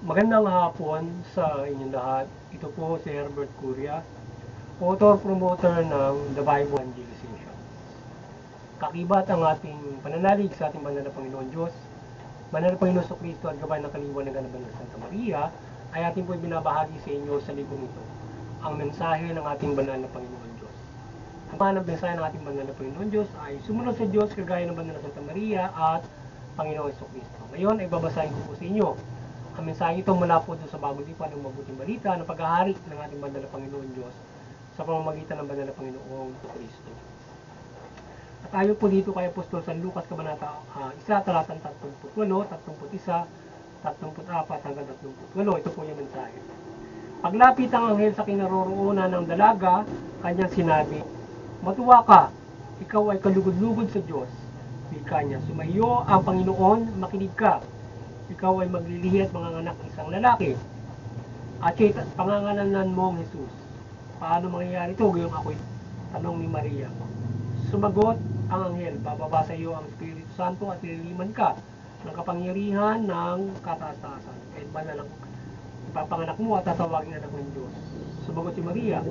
Magandang hapon sa inyong lahat. Ito po si Herbert Curia, author-promoter ng The Bible Evangelization. Kakibat ang ating pananalig sa ating banal na Panginoon Diyos, banal na Panginoon Kristo at gabay ng kaliwanagan ng banal na Santa Maria, ay ating po binabahagi sa inyo sa librong ito, ang mensahe ng ating banal na Panginoon Diyos. Ang mensahe ng ating banal na Panginoon Diyos ay sumunod sa Diyos kagaya ng banal na Santa Maria at Panginoon Kristo. Ngayon ay babasahin ko po sa inyo ang mensahe ito mula po doon sa bagong lipan ng mabuting balita ng paghahari ng ating banal na Panginoon Diyos sa pamamagitan ng banal na Panginoong Kristo. At ayon po dito kay Apostol San Lucas Kabanata 1, talatang 38, 31, 34 hanggang 38. Ito po yung mensahe. Paglapit ang anghel sa kinaroroonan ng dalaga, kanyang sinabi, "Matuwa ka, ikaw ay kalugod-lugod sa Diyos." Wika niya, "Sumayo ang Panginoon, makinig ka. Ikaw ay maglilihi at manganganak isang lalaki. At siya'y pangangalanan mo ang Jesus." Paano mangyayari ito? Gayong ako'y tanong ni Maria. Sumagot ang anghel, "Bababa sa iyo ang Espiritu Santo at ililiman ka ng kapangyarihan ng kataas-taasan. Kahit ba na lang ipapanganak mo at tatawagin anak ng Diyos." Sumagot si Maria,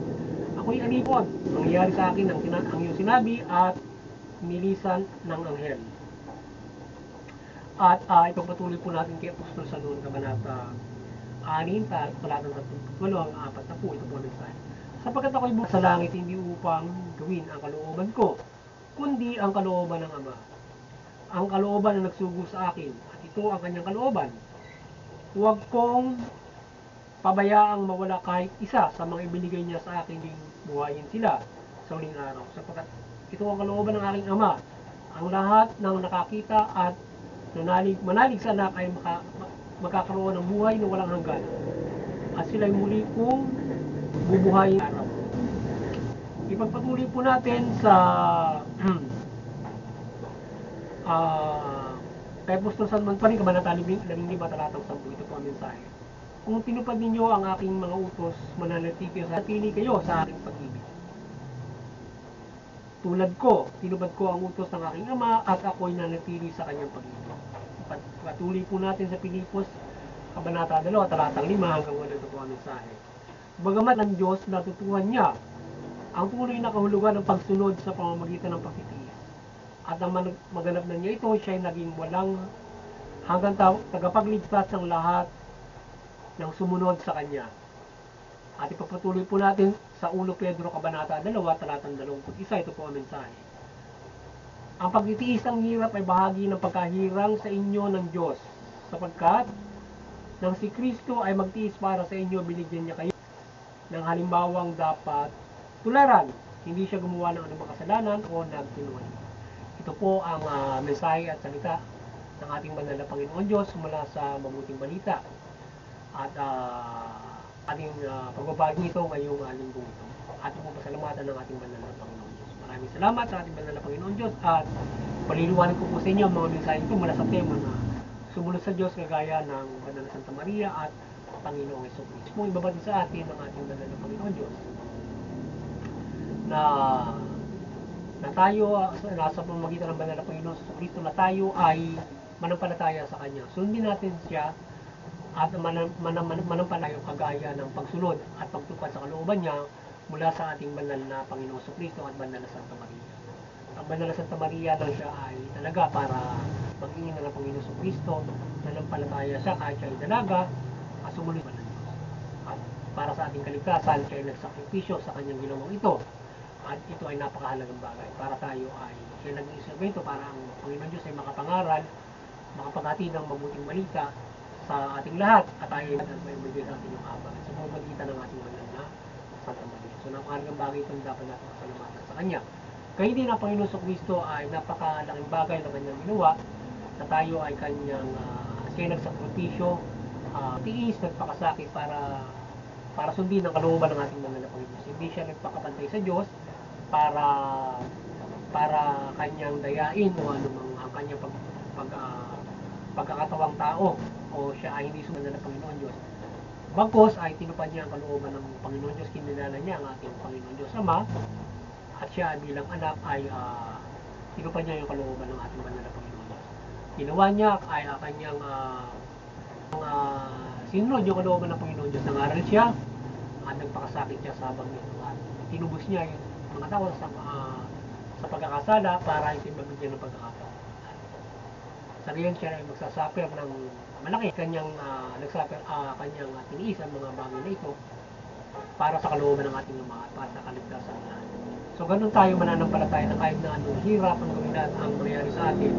"Ako'y alipon. Mangyayari sa akin ang iyong sinabi," at nilisan ng anghel. At ipagpatuloy po natin kay Apostol San Juan Kabanata 6, talatang 38 ang 40. Ito po ang mensahe. "Sapagkat ako'y bukas sa langit, hindi upang gawin ang kalooban ko, kundi ang kalooban ng Ama. Ang kalooban na nagsugo sa akin, at ito ang kanyang kalooban. Huwag kong pabayaang mawala kahit isa sa mga ibinigay niya sa akin, ding buhayin sila sa huling araw. Sapagkat ito ang kalooban ng aking Ama. Ang lahat ng nakakita at manalig sa anak ay magkakaroon ng buhay na walang hanggan. At sila'y muli kong bubuhayin araw." Ipagpatuloy po natin sa kay Apostol San Juan pa rin, Kabanata 15, talatang 10. Ito po ang mensahe. "Kung tinupad ninyo ang aking mga utos, mananatili kayo sa aking pag-ibig. Tulad ko, tinupad ko ang utos ng aking Ama at ako'y nanatili sa kanyang pag-ibig." Patuloy po natin sa Pilipos, Kabanata 2, talatang 5 hanggang 8. Ito po ang mensahe. "Bagamat ang Diyos, natutuhan niya ang tunay na kahulugan ng pagsunod sa pamamagitan ng pagtitiis. At ang maganap na niya ito, siya'y naging walang hanggang tagapagligtas ng lahat ng sumunod sa kanya." At ipapatuloy po natin sa 1 Pedro Kabanata 2, talatang 21. Ito po ang mensahe. "Ang pagtitiis ng hirap ay bahagi ng pagkahirang sa inyo ng Diyos, sapagkat nang si Kristo ay magtiis para sa inyo, binigyan niya kayo ng halimbawang dapat tularan. Hindi siya gumawa ng anumang kasalanan o nagsinungaling." Ito po ang mensahe at salita ng ating banal na Panginoon Diyos mula sa mabuting balita. At ating pagbabagi ito ngayong linggong ito. Ating po pasalamatan ng ating banal na Panginoon Diyos. Maraming salamat sa ating banal na Panginoon Diyos, at paliliwanag ko po sa inyo ang mga mensahe ito mula sa tema na sumunod sa Diyos kagaya ng banal na Santa Maria at Panginoong Jesucristo. Po ibabati sa atin ng ating banal na Panginoon Diyos na tayo nasa pamamagitan ng banal na Panginoon Jesucristo, na tayo ay manampalataya sa Kanya. Sundin natin siya at manampalataya kagaya ng pagsunod at pagtupad sa kalooban niya mula sa ating banal na Panginoon Jesucristo at banal na Santa Maria. Ang banal na Santa Maria lang siya ay talaga para maging ina ng Panginoon Jesucristo, nanampalataya siya kahit siya ay dalaga, at sumunod pa ng Diyos. At para sa ating kaligtasan, siya ay nagsakripisyo sa kanyang ginawang ito. At ito ay napakahalagang bagay. Para tayo ay siya nag-iinstrumento para ang Panginoon Diyos ay makapangaral, makapaghatid ng mabuting balita sa ating lahat, at tayo ay maibigay sa ating yung habang sa pamamagitan ng ating banal na Santa Maria. So napakahalagang bagay itong dapat natin pasalamatan sa Kanya. Kaya din ang Panginoon sa Kristo ay napakalaking bagay na kanyang ginawa, na tayo ay kanyang siya nagsakripisyo, tiis, nagpakasakit para sundin ang kalooban ng ating banal na Panginoon. Hindi siya nagpakapantay sa Diyos para kanyang dayain o anumang ang kanyang pagkakatawang tao, o siya ay hindi sumunod ng Panginoon Diyos. Bagkus ay tinupad niya ang kalooban ng Panginoon Diyos, kinilala niya ang ating Panginoon Diyos Ama, at siya bilang anak ay tinupad niya yung kalooban ng ating banal na Panginoon Diyos. Ginawa niya ay kanyang sinunod yung kalooban ng Panginoon Diyos. Nangaral siya at nagpakasakit siya sa habang nito at tinubos niya yung mga tao sa pagkakasala para hindi mabigyan ng pagkakataon. Sa ngayon siya ay magsasuffer ng malaki kanyang kanyang tiniis ang mga bagay na ito para sa kalooban ng ating Ama at para sa kaligtasan ng lahat. So ganun tayo mananampalataya na kahit na anong hirap ang gawin at ang mangyayari sa atin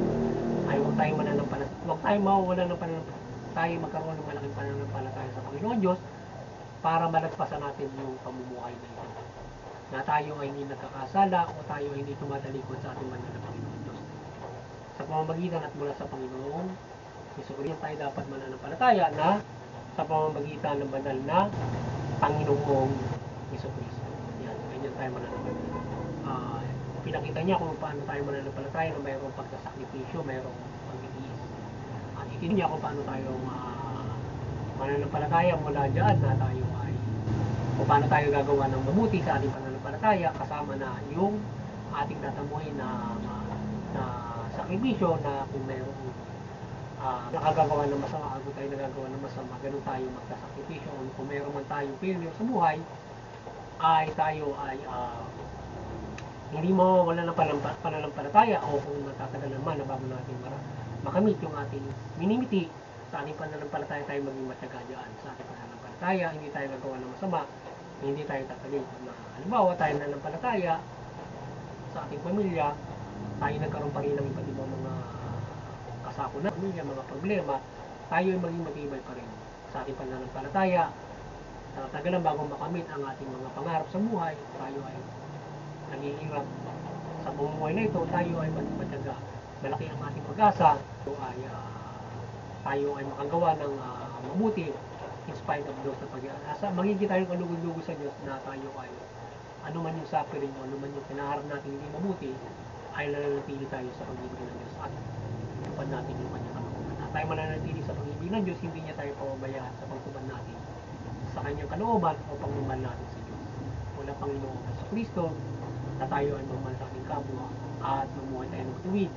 ay huwag tayong mananampalataya. Huwag tayong mawawala ng pananampalataya. Tayo magkaroon ng malaking pananampalataya sa Panginoon Diyos para malagpasan natin yung pamumuhay na ito. Na tayo ay hindi nagkakasala o tayo ay hindi tumatalikod sa ating banal na Panginoon Diyos. Sa pamamagitan at mula sa Panginoon, Jesucristo tayo dapat mananampalataya na sa pamamagitan ng banal na Panginoong Jesucristo. Yan, ganyan tayo mananampalataya. Pinakita niya kung paano tayo mananampalataya na mayroong pagsasakripisyo, mayroong pag-iis. At itin niya kung paano tayo mananampalataya mula dyan na tayo ay kung paano tayo gagawa ng mabuti sa ating pananampalataya kasama na yung ating tatamuhin na sakripisyo na kung mayroong nakagagawa ng masama, kung tayo nagagawa ng masama, ganun tayo magkasakripisyo. Kung mayroon man tayong failure sa buhay, ay tayo ay hindi mo wala ng pananampalataya o kung natatagal naman na bago natin makamit yung ating minimiti sa ating pananampalataya, tayo maging matyaga dyan sa ating pananampalataya, hindi tayo gagawa ng masama, hindi tayo tatagal. Halimbawa, tayo nananampalataya sa ating pamilya, tayo nagkaroon pa rin ng iba't ibang mga kasako na pamilya, mga problema, tayo ay maging matibay pa rin sa ating pananampalataya. Natagalan bago makamit ang ating mga pangarap sa buhay, tayo ay naghihirap sa bumuhay na ito, tayo ay magpatyaga. Malaki ang ating pag-asa, tayo ay makagawa ng mabuti in spite of those na pag-asa. Magiging tayo kalugod-lugod sa Diyos na tayo ay ano man yung suffering mo, ano man yung pinaharap natin hindi mabuti, ay nananatili tayo sa pag-ibig ng Diyos at tupad natin yung kanyang kalooban. At tayo mananatili sa pag-ibig ng Diyos, hindi niya tayo pababayaan sa pagtupad natin sa kanyang kalooban o pagmamahal natin sa Diyos. Wala Panginoon sa Kristo na tayo ay mamahal sa ating kapwa at mamuhay tayo ng matuwid,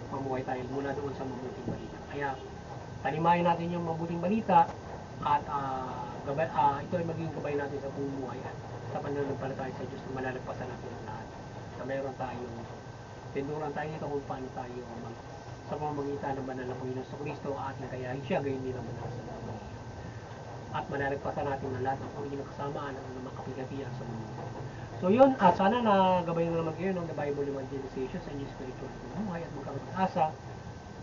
mamuhay tayo mula doon sa mabuting balita. Kaya tanimahin natin yung mabuting balita at ito ay maging gabay natin sa pamumuhay at sa pananampalataya sa Diyos na malalagpasan natin ang lahat. Na mayroon tayong tinuruan tayo nito kung paano tayo sa pamamagitan ng banal na Panginoon sa Kristo at nagayahin siya gayon din ang banal sa Panginoon. At malalagpasan natin ang lahat ng Panginoon kasamaan ng mga kapigatian sa mundo. So yun, at sana nagabayan na naman kayo ng The Bible Evangelization sa inyong spiritual na buhay at magkaroon ng asa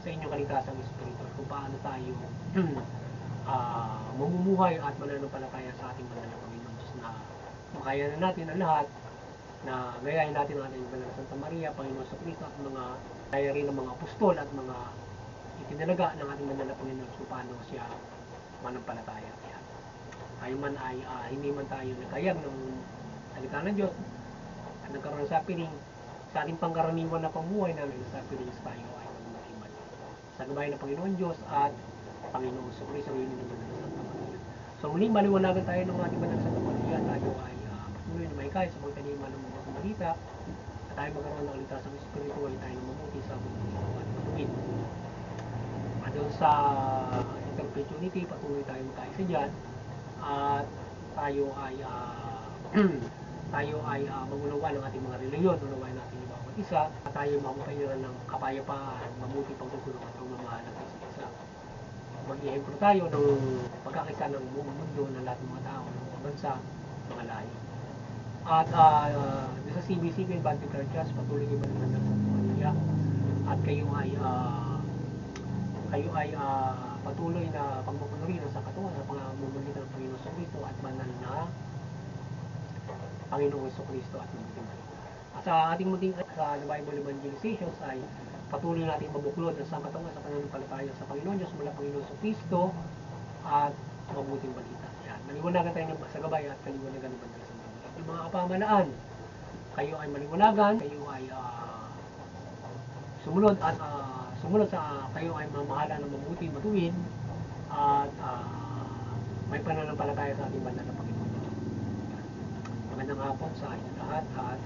sa inyong kaligtasang spiritual kung paano tayo mamumuhay at mananampalataya sa ating banal na Panginoon Diyos na makaya na natin ang lahat na gayahin natin ang ating banal na Santa Maria, Panginoon sa Kristo at mga kaya rin ng mga apostol at mga itinalaga ng ating banal na Panginoon kung paano siya manampalataya. Kaya tayo man ay hindi man tayo nagkayag ng salita ng Diyos at nagkaroon ng suffering sa ating pangkaraniwan na pamumuhay namin sa suffering tayo ay magmatiman sa gabay ng Panginoon Diyos at Panginoon sa Kristo rin ng banal na Santa Maria. So muling maliwanagan tayo ng ating banal na Santa Maria, tayo ay patuloy na mahikay sa pagtaniman ng mga balita at tayo magkaroon ng kaligtasang spiritual, tayo na mabuti sa buhay at matuwid. At doon sa interpetuity, patuloy tayo magkaisa dyan at tayo ay magunawa ng ating mga reliyon, unawain natin yung bawat isa at tayo mapapahiran ng kapayapaan, mabuti pagtutulong at pagmamahal ng isa't isa. Mag-ihemplo tayo ng pagkakaisa ng buong mundo ng lahat ng mga tao, ng mga bansa, mga lahi. At sa CBC, Banting Churches, patuloy iba ng Santa Maria at kayo ay patuloy na pagmapunuri sa katawan sa pangmumulitan ng Panginoon sa Kristo at banal na Panginoon sa Kristo at munting balita. At sa ating munting sa The Bible Evangelizations ay patuloy natin mabuklod ang sangkatawan sa pananampalataya sa Panginoon Diyos mula Panginoon sa Kristo at mabuting balita. Yan. Maliwanagan tayo sa gabay at kaliwanagan ng banal sa Panginoon. Yung mga kapamalaan, kayo ay maliwanagan, kayo ay sumunod sa kayo ay mamahala ng mabuti, matuwid at may pananampalataya sa ating banal na Panginoon. Magandang hapon sa inyong lahat at